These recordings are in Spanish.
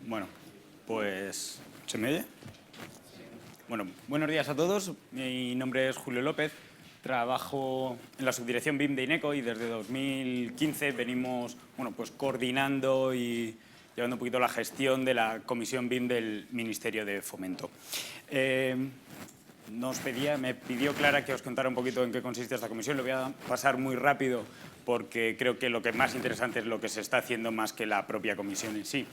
Bueno, pues... ¿Se me oye? Bueno, buenos días a todos. Mi nombre es Julio López. Trabajo en la subdirección BIM de INECO y desde 2015 venimos pues coordinando y llevando un poquito la gestión de la comisión BIM del Ministerio de Fomento. Me pidió Clara que os contara un poquito en qué consiste esta comisión. Lo voy a pasar muy rápido porque creo que lo que más interesante es lo que se está haciendo más que la propia comisión en sí.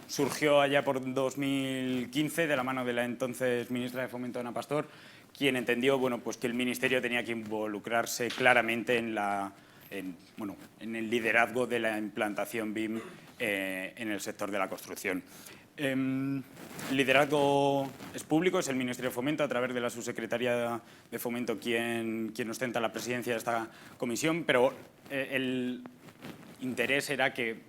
Surgió allá por 2015 de la mano de la entonces ministra de Fomento, Ana Pastor, quien entendió pues que el Ministerio tenía que involucrarse claramente en el liderazgo de la implantación BIM en el sector de la construcción. El liderazgo es público, es el Ministerio de Fomento a través de la Subsecretaría de Fomento quien ostenta la presidencia de esta comisión, pero el interés era que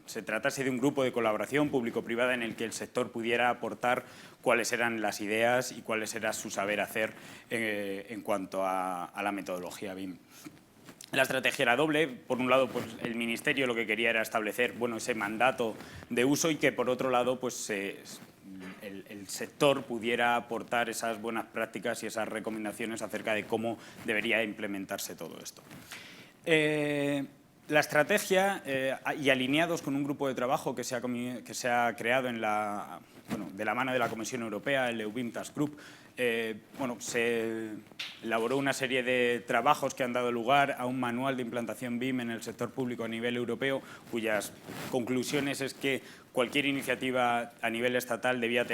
se tratase de un grupo de colaboración público-privada en el que el sector pudiera aportar cuáles eran las ideas y cuáles era su saber hacer en cuanto a la metodología BIM. La estrategia era doble. Por un lado, pues el Ministerio lo que quería era establecer ese mandato de uso y que, por otro lado, pues el sector pudiera aportar esas buenas prácticas y esas recomendaciones acerca de cómo debería implementarse todo esto. La estrategia, y alineados con un grupo de trabajo que se ha creado de la mano de la Comisión Europea, el EUBIM Task Group, se elaboró una serie de trabajos que han dado lugar a un manual de implantación BIM en el sector público a nivel europeo, cuyas conclusiones es que cualquier iniciativa a nivel estatal debía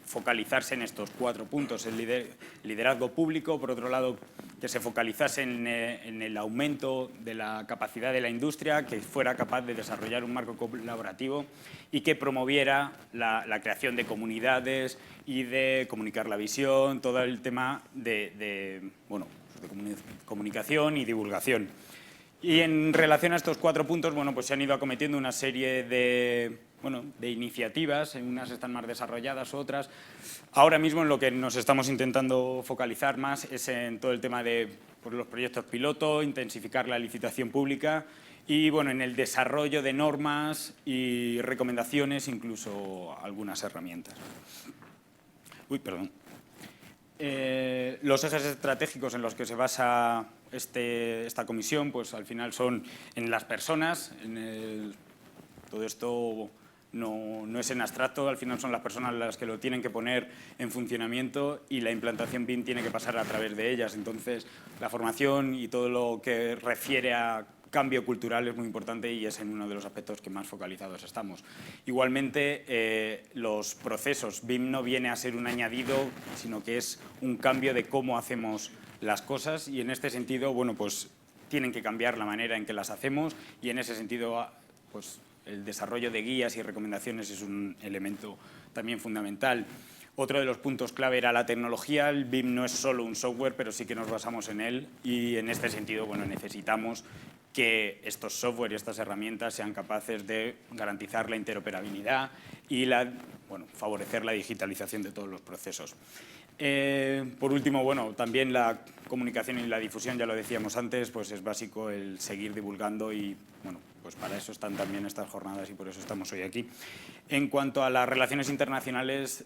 focalizarse en estos 4 puntos. El liderazgo público, por otro lado, que se focalizase en el aumento de la capacidad de la industria, que fuera capaz de desarrollar un marco colaborativo y que promoviera la creación de comunidades y de comunicar la visión, todo el tema de comunicación y divulgación. Y en relación a estos 4 puntos, pues se han ido acometiendo una serie de iniciativas, unas están más desarrolladas, otras. Ahora mismo en lo que nos estamos intentando focalizar más es en todo el tema de los proyectos piloto, intensificar la licitación pública y en el desarrollo de normas y recomendaciones, incluso algunas herramientas. Los ejes estratégicos en los que se basa esta comisión, pues al final son en las personas. Todo esto no es en abstracto, al final son las personas las que lo tienen que poner en funcionamiento y la implantación BIM tiene que pasar a través de ellas. Entonces, la formación y todo lo que refiere a cambio cultural es muy importante y es en uno de los aspectos que más focalizados estamos. Igualmente, los procesos, BIM no viene a ser un añadido, sino que es un cambio de cómo hacemos las cosas y en este sentido, pues tienen que cambiar la manera en que las hacemos y en ese sentido, pues el desarrollo de guías y recomendaciones es un elemento también fundamental. Otro de los puntos clave era la tecnología. El BIM no es solo un software, pero sí que nos basamos en él y en este sentido necesitamos que estos software y estas herramientas sean capaces de garantizar la interoperabilidad y favorecer la digitalización de todos los procesos. Por último, también la comunicación y la difusión, ya lo decíamos antes, pues es básico el seguir divulgando y pues para eso están también estas jornadas y por eso estamos hoy aquí. En cuanto a las relaciones internacionales,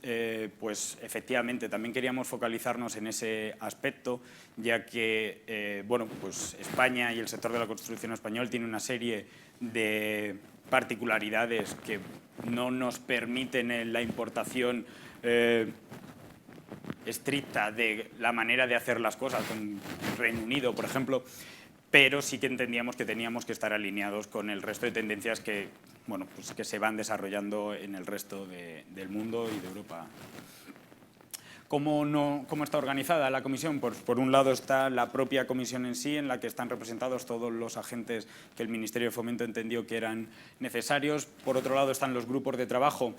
pues efectivamente también queríamos focalizarnos en ese aspecto, ya que pues España y el sector de la construcción español tiene una serie de particularidades que no nos permiten la importación estricta de la manera de hacer las cosas con Reino Unido, por ejemplo, pero sí que entendíamos que teníamos que estar alineados con el resto de tendencias que se van desarrollando en el resto del mundo y de Europa. ¿Cómo está organizada la comisión? Pues por un lado está la propia comisión en sí, en la que están representados todos los agentes que el Ministerio de Fomento entendió que eran necesarios. Por otro lado están los grupos de trabajo,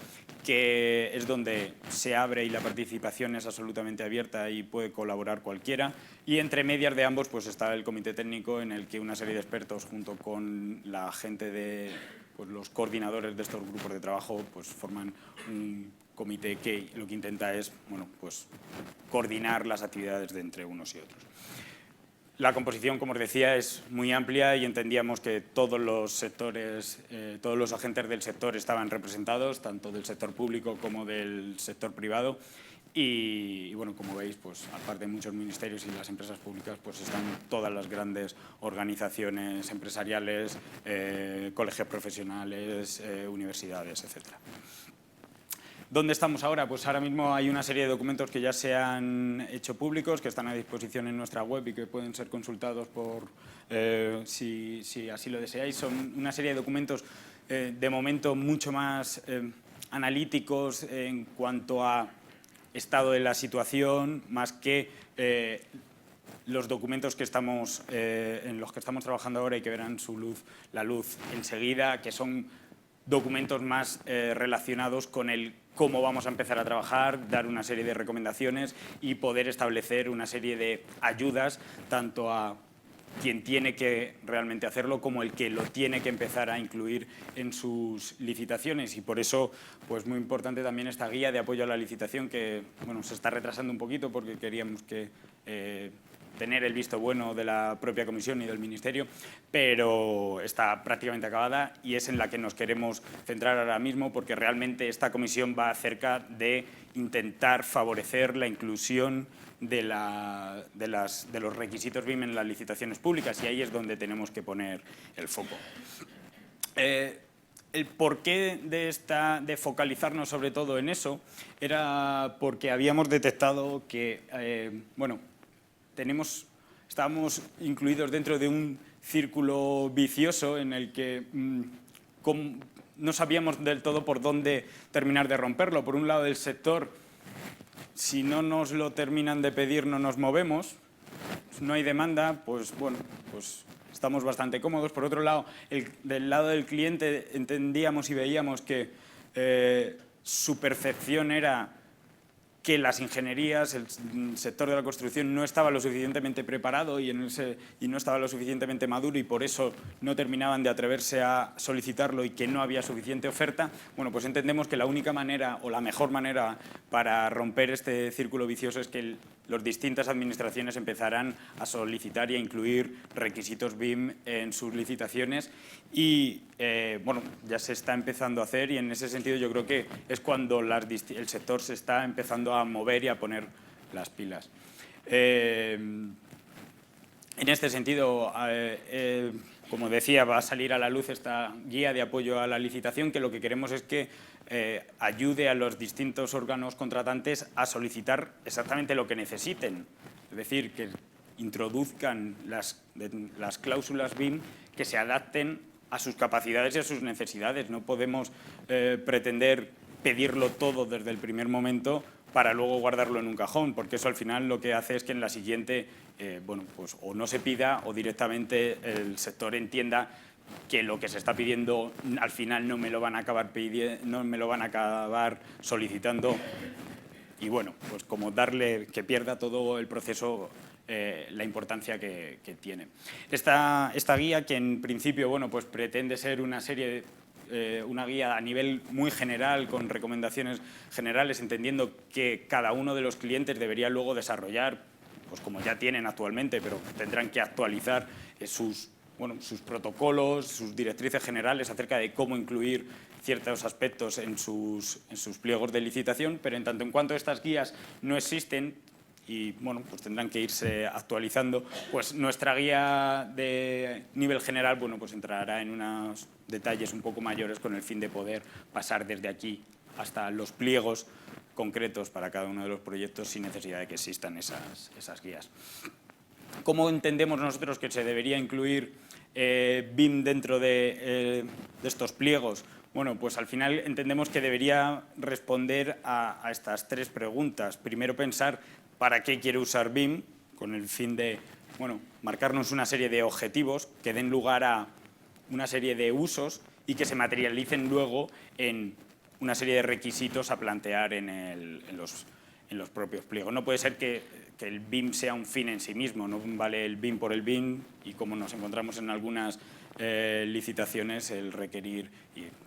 que es donde se abre y la participación es absolutamente abierta y puede colaborar cualquiera. Y entre medias de ambos pues está el comité técnico, en el que una serie de expertos junto con la gente de los coordinadores de estos grupos de trabajo pues forman un comité que lo que intenta es coordinar las actividades de entre unos y otros. La composición, como os decía, es muy amplia y entendíamos que todos los sectores, todos los agentes del sector estaban representados, tanto del sector público como del sector privado. Y bueno, como veis, pues aparte de muchos ministerios y las empresas públicas, pues están todas las grandes organizaciones empresariales, colegios profesionales, universidades, etcétera. ¿Dónde estamos ahora? Pues ahora mismo hay una serie de documentos que ya se han hecho públicos, que están a disposición en nuestra web y que pueden ser consultados por, si así lo deseáis. Son una serie de documentos de momento mucho más analíticos en cuanto a estado de la situación, más que los documentos que estamos, en los que estamos trabajando ahora y que verán la luz enseguida, que son documentos más relacionados con el cómo vamos a empezar a trabajar, dar una serie de recomendaciones y poder establecer una serie de ayudas tanto a quien tiene que realmente hacerlo como el que lo tiene que empezar a incluir en sus licitaciones. Y por eso, pues muy importante también esta guía de apoyo a la licitación que, bueno, se está retrasando un poquito porque queríamos que tener el visto bueno de la propia comisión y del ministerio, pero está prácticamente acabada y es en la que nos queremos centrar ahora mismo porque realmente esta comisión va acerca de intentar favorecer la inclusión de los requisitos BIM en las licitaciones públicas y ahí es donde tenemos que poner el foco. El porqué de focalizarnos sobre todo en eso era porque habíamos detectado que, bueno, estábamos incluidos dentro de un círculo vicioso en el que no sabíamos del todo por dónde terminar de romperlo. Por un lado, el sector, si no nos lo terminan de pedir, no nos movemos, no hay demanda, pues bueno, pues estamos bastante cómodos. Por otro lado, del lado del cliente entendíamos y veíamos que su percepción era que las ingenierías, el sector de la construcción no estaba lo suficientemente preparado y no estaba lo suficientemente maduro y por eso no terminaban de atreverse a solicitarlo y que no había suficiente oferta. Bueno, pues entendemos que la única manera o la mejor manera para romper este círculo vicioso es que las distintas administraciones empezarán a solicitar y a incluir requisitos BIM en sus licitaciones y bueno, ya se está empezando a hacer y en ese sentido yo creo que es cuando el sector se está empezando a mover y a poner las pilas. En este sentido, como decía, va a salir a la luz esta guía de apoyo a la licitación que lo que queremos es que ayude a los distintos órganos contratantes a solicitar exactamente lo que necesiten. Es decir, que introduzcan las cláusulas BIM que se adapten a sus capacidades y a sus necesidades. No podemos pretender pedirlo todo desde el primer momento para luego guardarlo en un cajón, porque eso al final lo que hace es que en la siguiente, bueno, pues o no se pida o directamente el sector entienda que lo que se está pidiendo al final no me lo van a acabar pidiendo, no me lo van a acabar solicitando y bueno, pues como darle que pierda todo el proceso la importancia que tiene. Esta guía que en principio, bueno, pues pretende ser una serie una guía a nivel muy general, con recomendaciones generales, entendiendo que cada uno de los clientes debería luego desarrollar, pues como ya tienen actualmente, pero tendrán que actualizar sus protocolos, sus directrices generales acerca de cómo incluir ciertos aspectos en sus pliegos de licitación, pero en tanto en cuanto estas guías no existen, y bueno, pues tendrán que irse actualizando, pues nuestra guía de nivel general, bueno, pues entrará en unos detalles un poco mayores con el fin de poder pasar desde aquí hasta los pliegos concretos para cada uno de los proyectos sin necesidad de que existan esas guías. ¿Cómo entendemos nosotros que se debería incluir BIM dentro de estos pliegos? Bueno, pues al final entendemos que debería responder a estas tres preguntas. Primero, pensar para qué quiere usar BIM, con el fin de marcarnos una serie de objetivos que den lugar a una serie de usos y que se materialicen luego en una serie de requisitos a plantear en los propios pliegos. No puede ser que el BIM sea un fin en sí mismo, no vale el BIM por el BIM y como nos encontramos en algunas licitaciones el requerir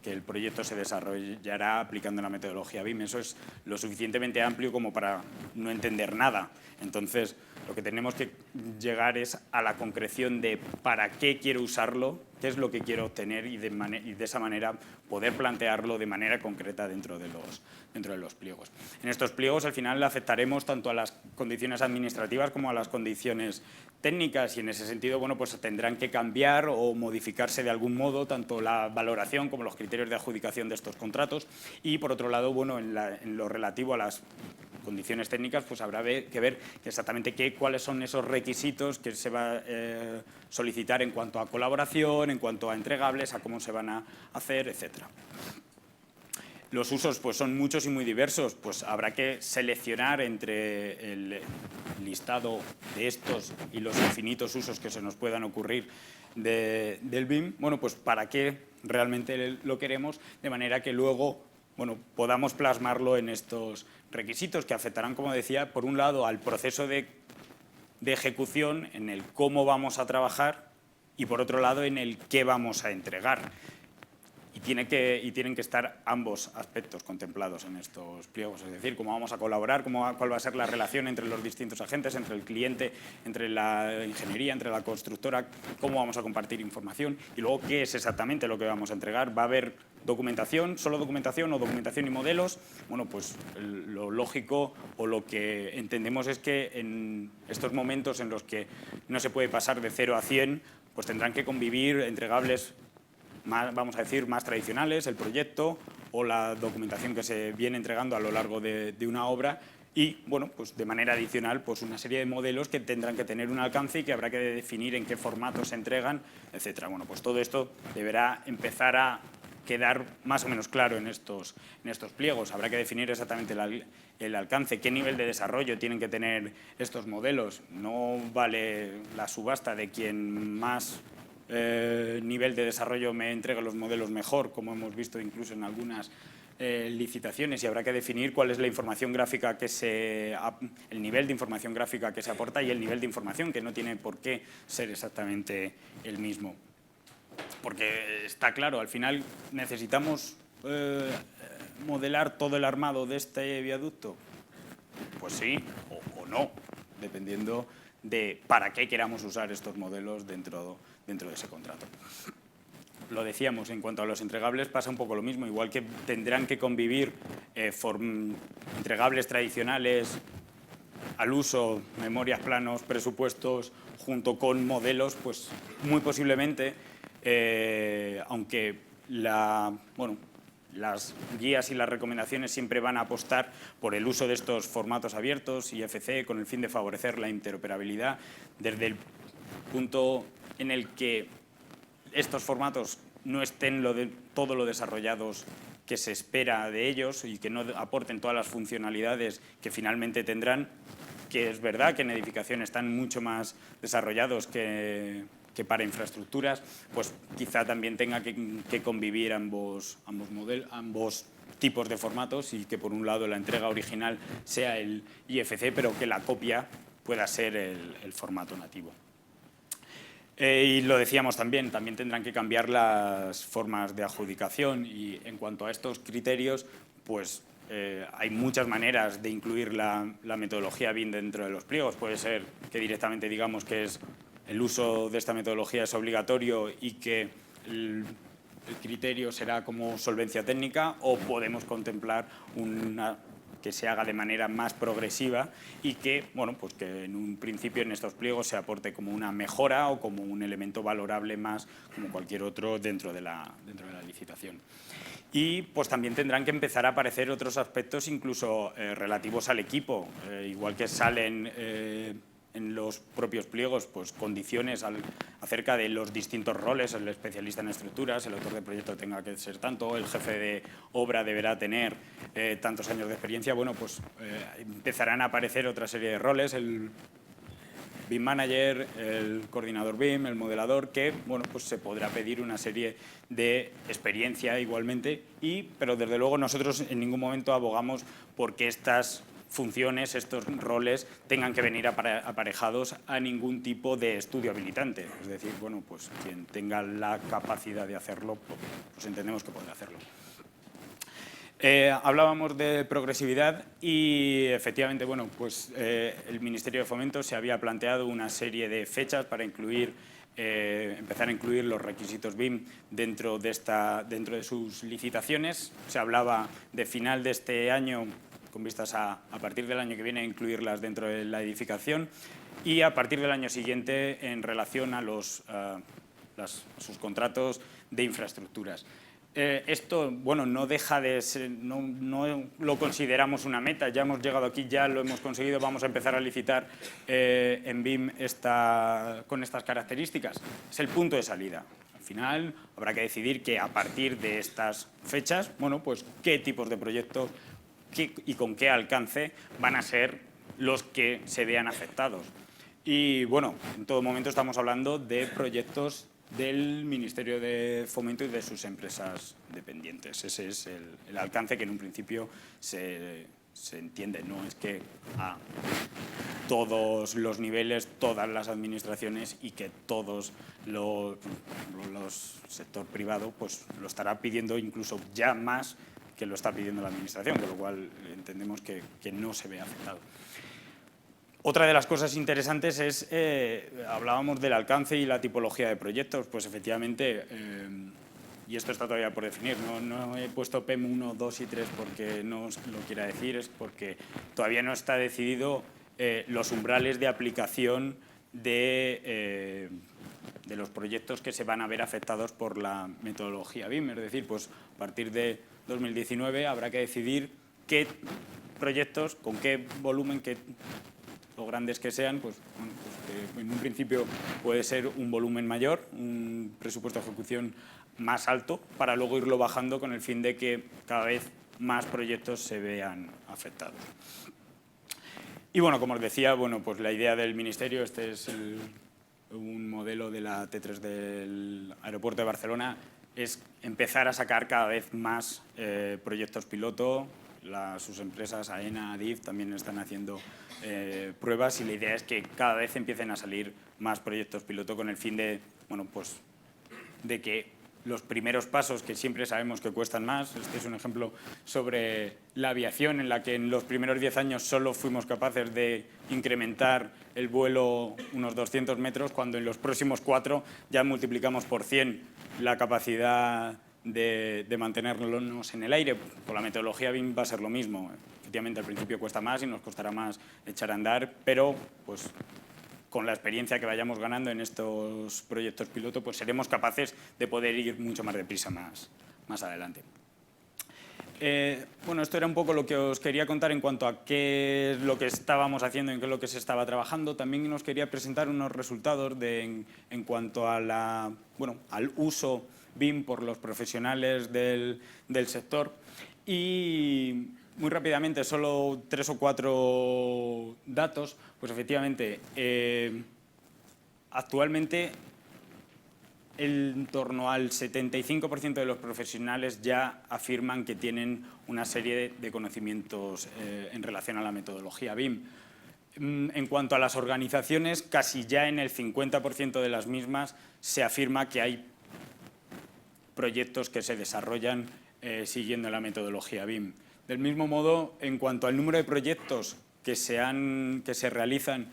que el proyecto se desarrollará aplicando la metodología BIM. Eso es lo suficientemente amplio como para no entender nada. Entonces, lo que tenemos que llegar es a la concreción de para qué quiero usarlo, qué es lo que quiero obtener y de esa manera poder plantearlo de manera concreta dentro de los pliegos. En estos pliegos al final afectaremos tanto a las condiciones administrativas como a las condiciones técnicas y en ese sentido bueno, pues tendrán que cambiar o modificarse de algún modo tanto la valoración como los criterios de adjudicación de estos contratos y por otro lado bueno, en lo relativo a las condiciones técnicas, pues habrá que ver exactamente cuáles son esos requisitos que se va a solicitar en cuanto a colaboración, en cuanto a entregables, a cómo se van a hacer, etcétera. Los usos pues, son muchos y muy diversos, pues habrá que seleccionar entre el listado de estos y los infinitos usos que se nos puedan ocurrir del BIM, bueno, pues para qué realmente lo queremos, de manera que luego bueno, podamos plasmarlo en estos requisitos que afectarán, como decía, por un lado al proceso de ejecución, en el cómo vamos a trabajar y por otro lado en el qué vamos a entregar. Y tienen que estar ambos aspectos contemplados en estos pliegos, es decir, cómo vamos a colaborar, cuál va a ser la relación entre los distintos agentes, entre el cliente, entre la ingeniería, entre la constructora, cómo vamos a compartir información y luego qué es exactamente lo que vamos a entregar. ¿Va a haber documentación, solo documentación o documentación y modelos? Bueno, pues lo lógico o lo que entendemos es que en estos momentos en los que no se puede pasar de 0 a 100, pues tendrán que convivir entregables vamos a decir, más tradicionales, el proyecto o la documentación que se viene entregando a lo largo de una obra y, bueno, pues de manera adicional, pues una serie de modelos que tendrán que tener un alcance y que habrá que definir en qué formato se entregan, etcétera. Bueno, pues todo esto deberá empezar a quedar más o menos claro en estos pliegos. Habrá que definir exactamente el alcance, qué nivel de desarrollo tienen que tener estos modelos. No vale la subasta de quien más nivel de desarrollo me entrega los modelos mejor, como hemos visto incluso en algunas licitaciones, y habrá que definir cuál es la información gráfica el nivel de información gráfica que se aporta y el nivel de información, que no tiene por qué ser exactamente el mismo. Porque está claro, al final necesitamos modelar todo el armado de este viaducto. Pues sí o no, dependiendo de para qué queramos usar estos modelos dentro de ese contrato. Lo decíamos, en cuanto a los entregables pasa un poco lo mismo, igual que tendrán que convivir entregables tradicionales al uso, memorias, planos, presupuestos, junto con modelos, pues muy posiblemente, aunque las guías y las recomendaciones siempre van a apostar por el uso de estos formatos abiertos, IFC, con el fin de favorecer la interoperabilidad, desde el punto en el que estos formatos no estén todo lo desarrollados que se espera de ellos y que no aporten todas las funcionalidades que finalmente tendrán, que es verdad que en edificación están mucho más desarrollados que para infraestructuras, pues quizá también tenga que convivir ambos tipos de formatos y que por un lado la entrega original sea el IFC, pero que la copia pueda ser el formato nativo. Y lo decíamos también tendrán que cambiar las formas de adjudicación y en cuanto a estos criterios, pues hay muchas maneras de incluir la metodología BIM dentro de los pliegos. Puede ser que directamente digamos que el uso de esta metodología es obligatorio y que el criterio será como solvencia técnica, o podemos contemplar que se haga de manera más progresiva y que, bueno, pues que en un principio en estos pliegos se aporte como una mejora o como un elemento valorable más como cualquier otro dentro de la licitación. Y pues también tendrán que empezar a aparecer otros aspectos incluso relativos al equipo, igual que salen en los propios pliegos, pues condiciones acerca de los distintos roles, el especialista en estructuras, el autor de proyecto tenga que ser tanto, el jefe de obra deberá tener tantos años de experiencia. Bueno, pues empezarán a aparecer otra serie de roles, el BIM Manager, el coordinador BIM, el modelador, que bueno, pues se podrá pedir una serie de experiencia igualmente, pero desde luego nosotros en ningún momento abogamos porque estas funciones, estos roles, tengan que venir aparejados a ningún tipo de estudio habilitante. Es decir, bueno, pues quien tenga la capacidad de hacerlo, pues entendemos que puede hacerlo. Hablábamos de progresividad y efectivamente, bueno, pues el Ministerio de Fomento se había planteado una serie de fechas para empezar a incluir los requisitos BIM dentro de sus licitaciones. Se hablaba de final de este año, con vistas a partir del año que viene, incluirlas dentro de la edificación y a partir del año siguiente en relación a sus contratos de infraestructuras. Esto, bueno, no deja de ser, no lo consideramos una meta, ya hemos llegado aquí, ya lo hemos conseguido, vamos a empezar a licitar en BIM con estas características. Es el punto de salida. Al final habrá que decidir que a partir de estas fechas, bueno, pues qué tipos de proyectos y con qué alcance van a ser los que se vean afectados. Y bueno, en todo momento estamos hablando de proyectos del Ministerio de Fomento y de sus empresas dependientes. Ese es el alcance que en un principio se entiende. No es que a todos los niveles, todas las administraciones y que todos los sector privado pues lo estará pidiendo incluso ya más que lo está pidiendo la administración, con lo cual entendemos que no se ve afectado. Otra de las cosas interesantes es, hablábamos del alcance y la tipología de proyectos, pues efectivamente, y esto está todavía por definir, no he puesto PEM 1, 2 y 3 porque no lo quiera decir, es porque todavía no está decidido los umbrales de aplicación de los proyectos que se van a ver afectados por la metodología BIM, es decir, pues a partir de 2019 habrá que decidir qué proyectos, con qué volumen, lo grandes que sean, pues, bueno, pues que en un principio puede ser un volumen mayor, un presupuesto de ejecución más alto, para luego irlo bajando con el fin de que cada vez más proyectos se vean afectados. Y bueno, como os decía, bueno, pues la idea del Ministerio, este es un modelo de la T3 del Aeropuerto de Barcelona, es empezar a sacar cada vez más proyectos piloto. Sus empresas, AENA, ADIF, también están haciendo pruebas y la idea es que cada vez empiecen a salir más proyectos piloto con el fin de, bueno, pues, de que los primeros pasos, que siempre sabemos que cuestan más, este es un ejemplo sobre la aviación, en la que en los primeros 10 años solo fuimos capaces de incrementar el vuelo unos 200 metros, cuando en los próximos 4 ya multiplicamos por 100 la capacidad de mantenernos en el aire. Con la metodología BIM va a ser lo mismo. Efectivamente, al principio cuesta más y nos costará más echar a andar, pero pues, con la experiencia que vayamos ganando en estos proyectos piloto, pues seremos capaces de poder ir mucho más deprisa más adelante. Bueno, esto era un poco lo que os quería contar en cuanto a qué es lo que estábamos haciendo, en qué es lo que se estaba trabajando. También nos quería presentar unos resultados en cuanto a al uso BIM por los profesionales del sector. Y muy rápidamente, solo 3 o 4 datos. Pues efectivamente, actualmente en torno al 75% de los profesionales ya afirman que tienen una serie de conocimientos en relación a la metodología BIM. En cuanto a las organizaciones, casi ya en el 50% de las mismas se afirma que hay proyectos que se desarrollan siguiendo la metodología BIM. Del mismo modo, en cuanto al número de proyectos que se realizan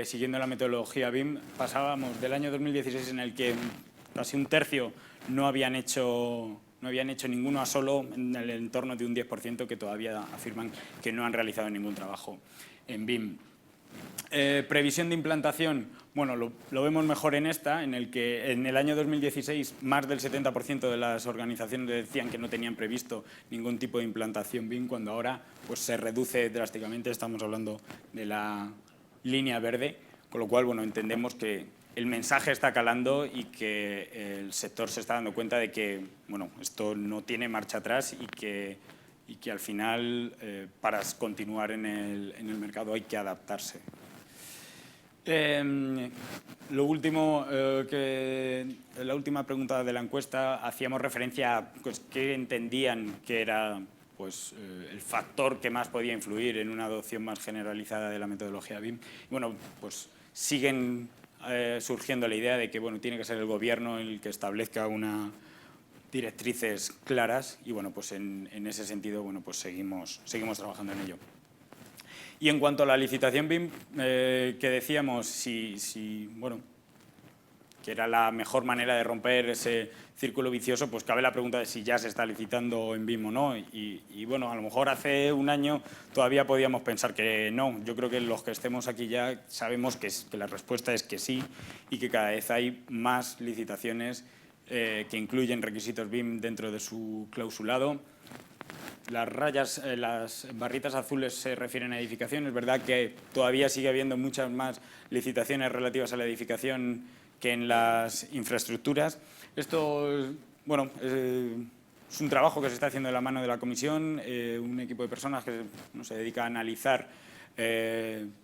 siguiendo la metodología BIM, pasábamos del año 2016 en el que casi un tercio no habían hecho ninguno, a solo en el entorno de un 10% que todavía afirman que no han realizado ningún trabajo en BIM. Previsión de implantación, bueno, lo vemos mejor en esta, en el que en el año 2016 más del 70% de las organizaciones decían que no tenían previsto ningún tipo de implantación BIM, cuando ahora pues, se reduce drásticamente, estamos hablando de la línea verde, con lo cual bueno, entendemos que el mensaje está calando y que el sector se está dando cuenta de que bueno, esto no tiene marcha atrás y que al final para continuar en el mercado hay que adaptarse. Lo último, la última pregunta de la encuesta, hacíamos referencia a pues, qué entendían que era pues, el factor que más podía influir en una adopción más generalizada de la metodología BIM. Y bueno, pues siguen surgiendo la idea de que bueno, tiene que ser el gobierno el que establezca unas directrices claras y bueno, pues en ese sentido bueno, pues seguimos trabajando en ello. Y en cuanto a la licitación BIM, que decíamos, bueno, que era la mejor manera de romper ese círculo vicioso, pues cabe la pregunta de si ya se está licitando en BIM o no. Y bueno, a lo mejor hace un año todavía podíamos pensar que no. Yo creo que los que estemos aquí ya sabemos que la respuesta es que sí y que cada vez hay más licitaciones que incluyen requisitos BIM dentro de su clausulado. Las rayas, las barritas azules se refieren a edificación. Es verdad que todavía sigue habiendo muchas más licitaciones relativas a la edificación que en las infraestructuras. Esto, bueno, es un trabajo que se está haciendo de la mano de la Comisión, un equipo de personas que se dedica a analizar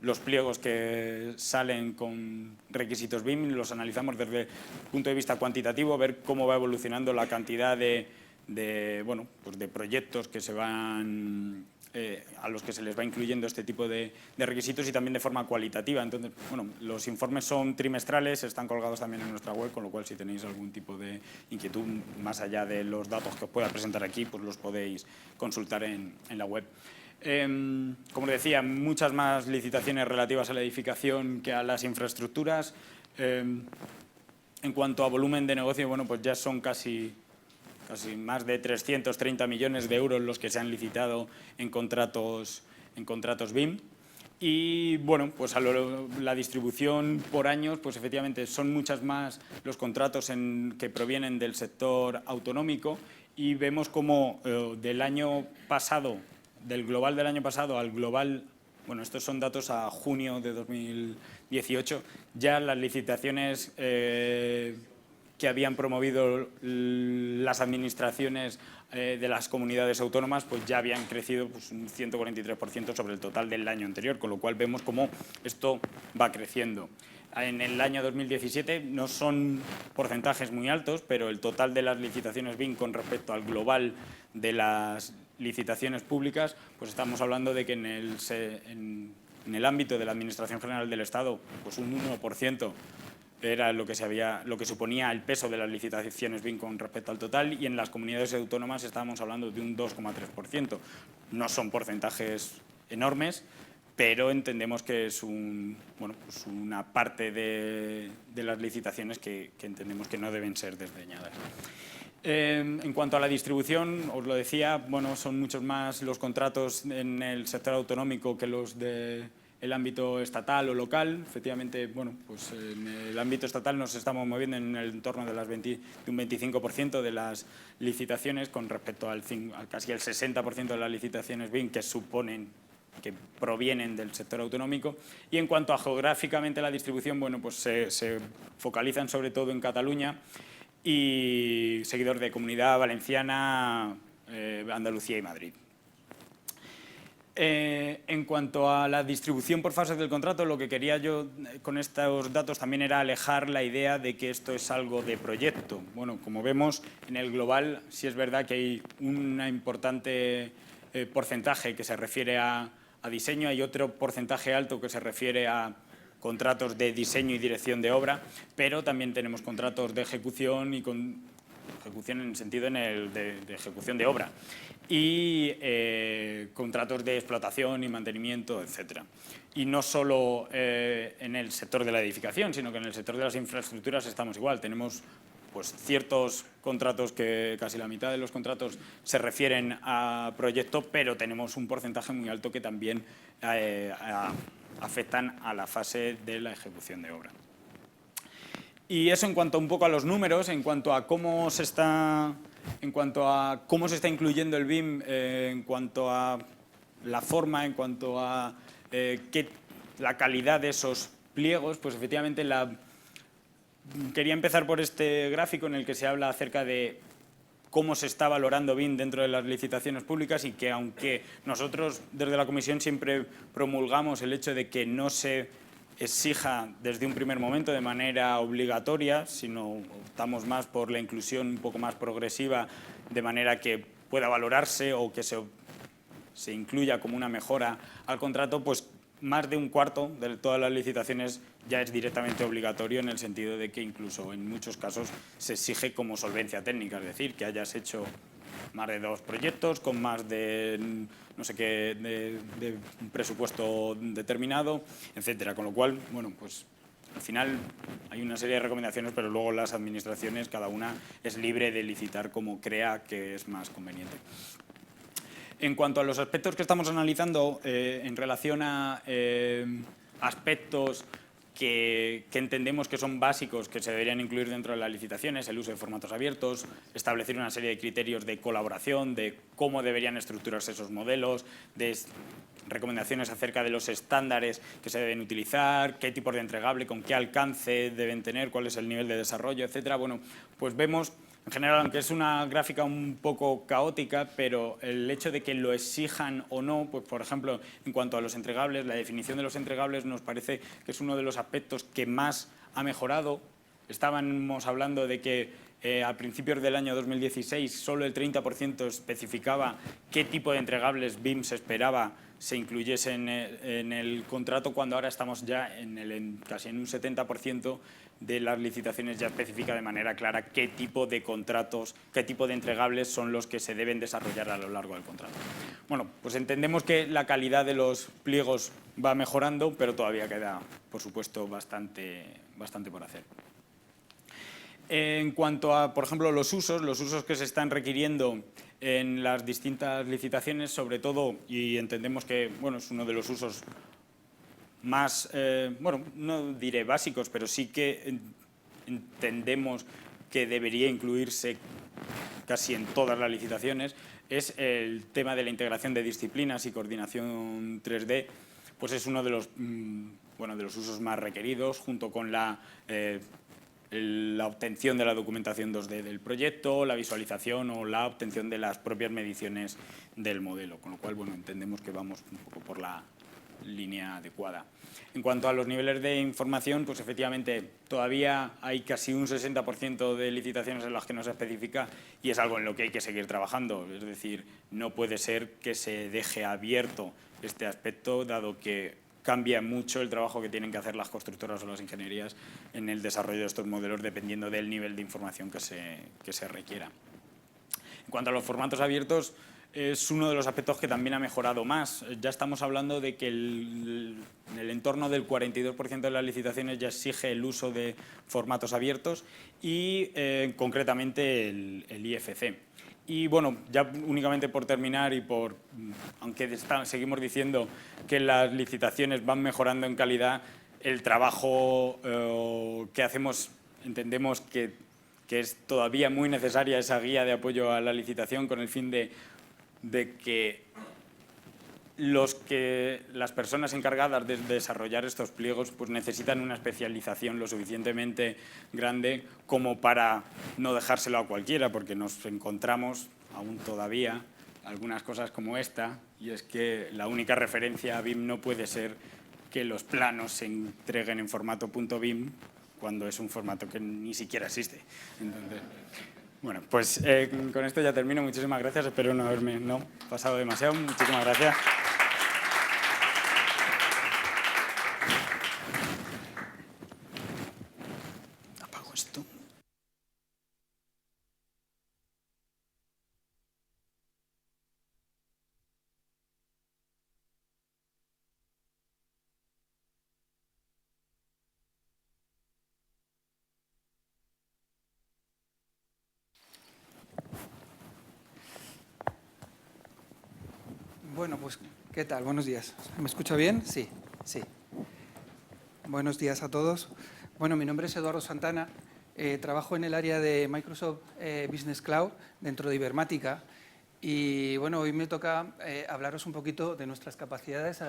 los pliegos que salen con requisitos BIM, los analizamos desde el punto de vista cuantitativo, ver cómo va evolucionando la cantidad bueno, pues de proyectos que se van, a los que se les va incluyendo este tipo de requisitos y también de forma cualitativa. Entonces, bueno, los informes son trimestrales, están colgados también en nuestra web, con lo cual si tenéis algún tipo de inquietud más allá de los datos que os pueda presentar aquí, pues los podéis consultar en la web. Como decía, muchas más licitaciones relativas a la edificación que a las infraestructuras. En cuanto a volumen de negocio, bueno, pues ya son casi más de 330 millones de euros los que se han licitado en contratos BIM. Y bueno, pues la distribución por años, pues efectivamente son muchas más los contratos que provienen del sector autonómico y vemos como del año pasado, del global del año pasado al global, bueno, estos son datos a junio de 2018, ya las licitaciones que habían promovido las administraciones de las comunidades autónomas, pues ya habían crecido pues, un 143% sobre el total del año anterior, con lo cual vemos cómo esto va creciendo. En el año 2017 no son porcentajes muy altos, pero el total de las licitaciones BIM con respecto al global de las licitaciones públicas, pues estamos hablando de que en el ámbito de la Administración General del Estado, pues un 1% era lo que suponía el peso de las licitaciones BIM con respecto al total, y en las comunidades autónomas estábamos hablando de un 2,3%. No son porcentajes enormes, pero entendemos que es bueno, pues una parte de las licitaciones que entendemos que no deben ser desdeñadas. En cuanto a la distribución, os lo decía, bueno, son muchos más los contratos en el sector autonómico que los del ámbito estatal o local. Efectivamente, bueno, pues en el ámbito estatal nos estamos moviendo en el entorno de un 25% de las licitaciones con respecto al casi el 60% de las licitaciones BIM que provienen del sector autonómico. Y en cuanto a geográficamente la distribución, bueno, pues se focalizan sobre todo en Cataluña y seguidor de Comunidad Valenciana, Andalucía y Madrid. En cuanto a la distribución por fases del contrato, lo que quería yo con estos datos también era alejar la idea de que esto es algo de proyecto. Bueno, como vemos en el global, sí es verdad que hay un importante porcentaje que se refiere a diseño, hay otro porcentaje alto que se refiere a contratos de diseño y dirección de obra, pero también tenemos contratos de ejecución y ejecución en el sentido de ejecución de obra y contratos de explotación y mantenimiento, etcétera. Y no solo en el sector de la edificación, sino que en el sector de las infraestructuras estamos igual. Tenemos pues, ciertos contratos que casi la mitad de los contratos se refieren a proyecto, pero tenemos un porcentaje muy alto que también afectan a la fase de la ejecución de obra. Y eso en cuanto un poco a los números, en cuanto a cómo se está incluyendo el BIM, en cuanto a la forma, en cuanto a la calidad de esos pliegos, pues efectivamente quería empezar por este gráfico en el que se habla acerca de cómo se está valorando BIM dentro de las licitaciones públicas y que aunque nosotros desde la Comisión siempre promulgamos el hecho de que no se exija desde un primer momento de manera obligatoria, sino optamos más por la inclusión un poco más progresiva de manera que pueda valorarse o que se se incluya como una mejora al contrato, pues más de un cuarto de todas las licitaciones ya es directamente obligatorio, en el sentido de que incluso en muchos casos se exige como solvencia técnica, es decir, que hayas hecho más de 2 proyectos con más de no sé qué de un presupuesto determinado, etcétera. Con lo cual, bueno, pues al final hay una serie de recomendaciones, pero luego las administraciones, cada una es libre de licitar como crea que es más conveniente. En cuanto a los aspectos que estamos analizando en relación a aspectos que entendemos que son básicos, que se deberían incluir dentro de las licitaciones, el uso de formatos abiertos, establecer una serie de criterios de colaboración, de cómo deberían estructurarse esos modelos, de recomendaciones acerca de los estándares que se deben utilizar, qué tipos de entregable, con qué alcance deben tener, cuál es el nivel de desarrollo, etcétera. Bueno, pues vemos, en general, aunque es una gráfica un poco caótica, pero el hecho de que lo exijan o no, pues por ejemplo, en cuanto a los entregables, la definición de los entregables nos parece que es uno de los aspectos que más ha mejorado. Estábamos hablando de que a principios del año 2016 solo el 30% especificaba qué tipo de entregables BIM se esperaba se incluyese en el contrato, cuando ahora estamos ya casi en un 70% de las licitaciones ya especifica de manera clara qué tipo de contratos, qué tipo de entregables son los que se deben desarrollar a lo largo del contrato. Bueno, pues entendemos que la calidad de los pliegos va mejorando, pero todavía queda, por supuesto, bastante por hacer. En cuanto a, por ejemplo, los usos que se están requiriendo en las distintas licitaciones, sobre todo, y entendemos que bueno, es uno de los usos más, bueno, no diré básicos, pero sí que entendemos que debería incluirse casi en todas las licitaciones, es el tema de la integración de disciplinas y coordinación 3D, pues es uno de los, bueno, de los usos más requeridos, junto con la obtención de la documentación 2D del proyecto, la visualización o la obtención de las propias mediciones del modelo, con lo cual bueno, entendemos que vamos un poco por la línea adecuada. En cuanto a los niveles de información, pues efectivamente todavía hay casi un 60% de licitaciones en las que no se especifica y es algo en lo que hay que seguir trabajando. Es decir, no puede ser que se deje abierto este aspecto, dado que cambia mucho el trabajo que tienen que hacer las constructoras o las ingenierías en el desarrollo de estos modelos, dependiendo del nivel de información que se requiera. En cuanto a los formatos abiertos, es uno de los aspectos que también ha mejorado más. Ya estamos hablando de que en el entorno del 42% de las licitaciones ya exige el uso de formatos abiertos y concretamente el IFC. Y bueno, ya únicamente por terminar y aunque seguimos diciendo que las licitaciones van mejorando en calidad, el trabajo que hacemos entendemos que es todavía muy necesaria esa guía de apoyo a la licitación, con el fin de que las personas encargadas de desarrollar estos pliegos pues necesitan una especialización lo suficientemente grande como para no dejárselo a cualquiera, porque nos encontramos aún todavía algunas cosas como esta, y es que la única referencia a BIM no puede ser que los planos se entreguen en formato .BIM cuando es un formato que ni siquiera existe. Entonces, bueno, pues con esto ya termino. Muchísimas gracias. Espero no haberme pasado demasiado. Muchísimas gracias. Apago esto. Bueno, pues, ¿qué tal? Buenos días. ¿Me escucha bien? Sí, sí. Buenos días a todos. Bueno, mi nombre es Eduardo Santana. Trabajo en el área de Microsoft Business Cloud dentro de Ibermática. Y bueno, hoy me toca hablaros un poquito de nuestras capacidades